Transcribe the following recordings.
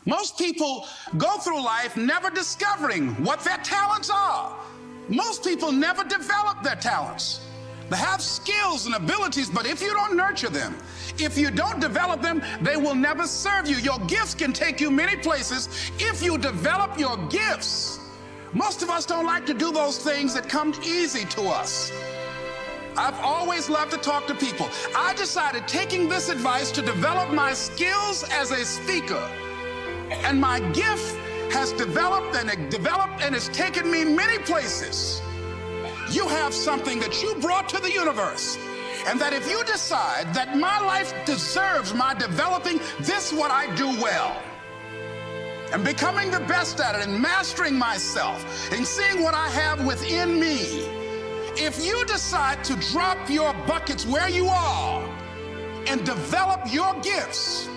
Most people go through life never discovering what their talents are. Most people never develop their talents. They have skills and abilities, but if you don't nurture them, if you don't develop them, they will never serve you. Your gifts can take you many places if you develop your gifts. Most of us don't like to do those things that come easy to us. I've always loved to talk to people. I decided, taking this advice, to develop my skills as a speaker. And my gift has developed and it's taken me many places. You have something that you brought to the universe, and that if you decide that my life deserves my developing this, what I do well, and becoming the best at it, and mastering myself, and seeing what I have within me, if you decide to drop your buckets where you are and develop your gifts,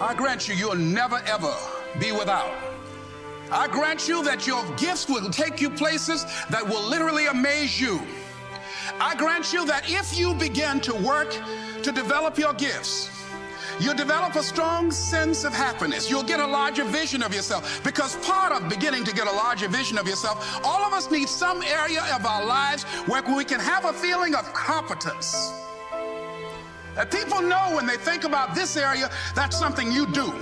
I grant you, you'll never ever be without. I grant you that your gifts will take you places that will literally amaze you. I grant you that if you begin to work to develop your gifts, you'll develop a strong sense of happiness. You'll get a larger vision of yourself, because part of beginning to get a larger vision of yourself, all of us need some area of our lives where we can have a feeling of competence. That people know when they think about this area, that's something you do.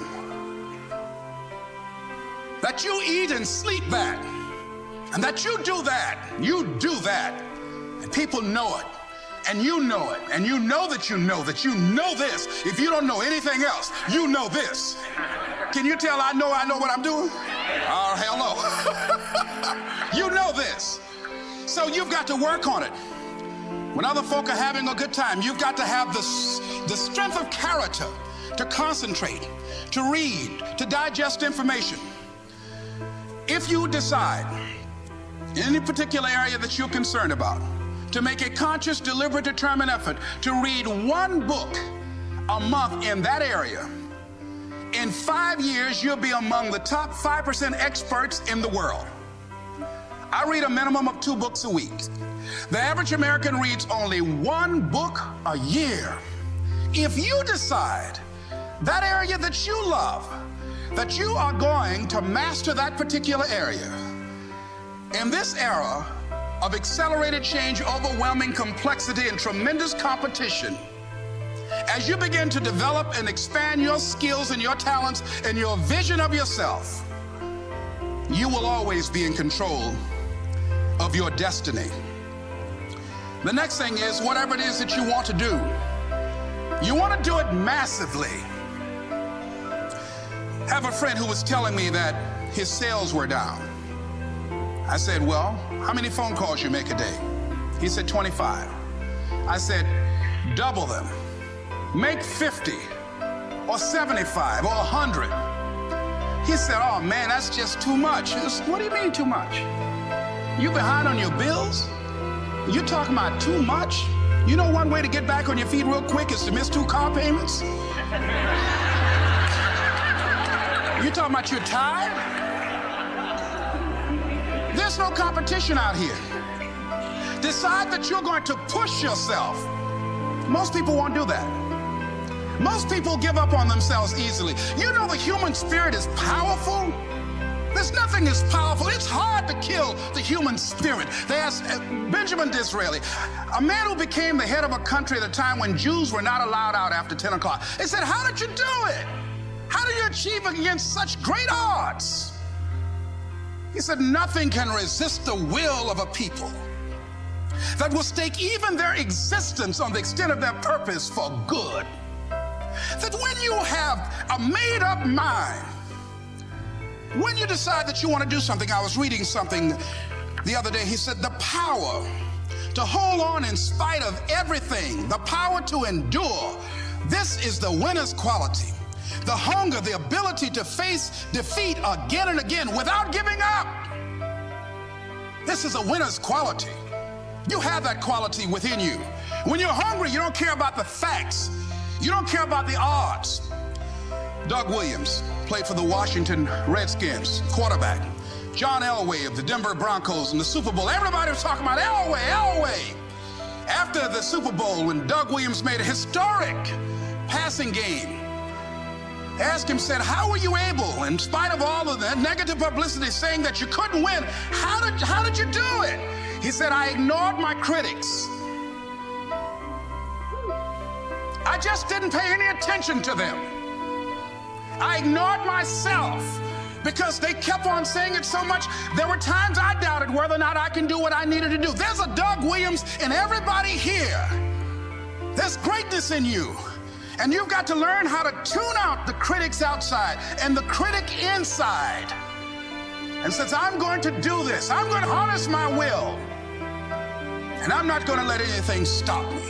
That you eat and sleep that, and that you do that, and people know it, and you know it, and you know that you know this. If you don't know anything else, you know this. Can you tell I know what I'm doing? Oh, hell no. You know this. So you've got to work on it. When other folk are having a good time, you've got to have the strength of character to concentrate, to read, to digest information. If you decide in any particular area that you're concerned about, to make a conscious, deliberate, determined effort to read one book a month in that area, in 5 years, you'll be among the top 5% experts in the world. I read a minimum of 2 books a week. The average American reads only 1 book a year. If you decide that area that you love, that you are going to master that particular area, in this era of accelerated change, overwhelming complexity, and tremendous competition, as you begin to develop and expand your skills and your talents and your vision of yourself, you will always be in control of your destiny. The next thing is, whatever it is that you want to do, you want to do it massively. I have a friend who was telling me that his sales were down. I said, well, how many phone calls you make a day? He said, 25. I said, double them. Make 50 or 75 or 100. He said, oh man, that's just too much. I said, what do you mean too much? You behind on your bills? You talking about too much? You know one way to get back on your feet real quick is to miss 2 car payments? You talking about you're tired? There's no competition out here. Decide that you're going to push yourself. Most people won't do that. Most people give up on themselves easily. You know the human spirit is powerful. There's nothing as powerful. It's hard to kill the human spirit. They asked Benjamin Disraeli, a man who became the head of a country at a time when Jews were not allowed out after 10 o'clock. They said, how did you do it? How do you achieve against such great odds? He said, nothing can resist the will of a people that will stake even their existence on the extent of their purpose for good. That when you have a made-up mind, when you decide that you want to do something, I was reading something the other day, he said, the power to hold on in spite of everything, the power to endure, this is the winner's quality. The hunger, the ability to face defeat again and again without giving up. This is a winner's quality. You have that quality within you. When you're hungry, you don't care about the facts. You don't care about the odds. Doug Williams played for the Washington Redskins, quarterback. John Elway of the Denver Broncos in the Super Bowl. Everybody was talking about Elway. After the Super Bowl, when Doug Williams made a historic passing game, asked him, said, how were you able, in spite of all of the negative publicity saying that you couldn't win, how did you do it? He said, I ignored my critics. I just didn't pay any attention to them. I ignored myself because they kept on saying it so much. There were times I doubted whether or not I can do what I needed to do. There's a Doug Williams in everybody here. There's greatness in you. And you've got to learn how to tune out the critics outside and the critic inside. And says, I'm going to do this. I'm going to harness my will. And I'm not going to let anything stop me.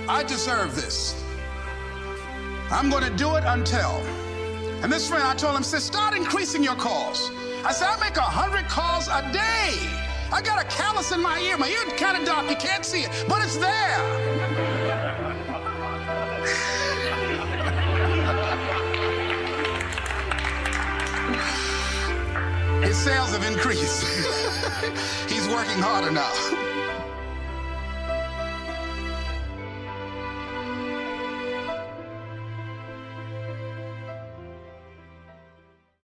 I deserve this. I'm going to do it until. And this friend, I told him, said, start increasing your calls. I said, I make 100 calls a day. I got a callus in my ear. My ear's kind of dark. You can't see it, but it's there. His sales have increased. He's working harder now.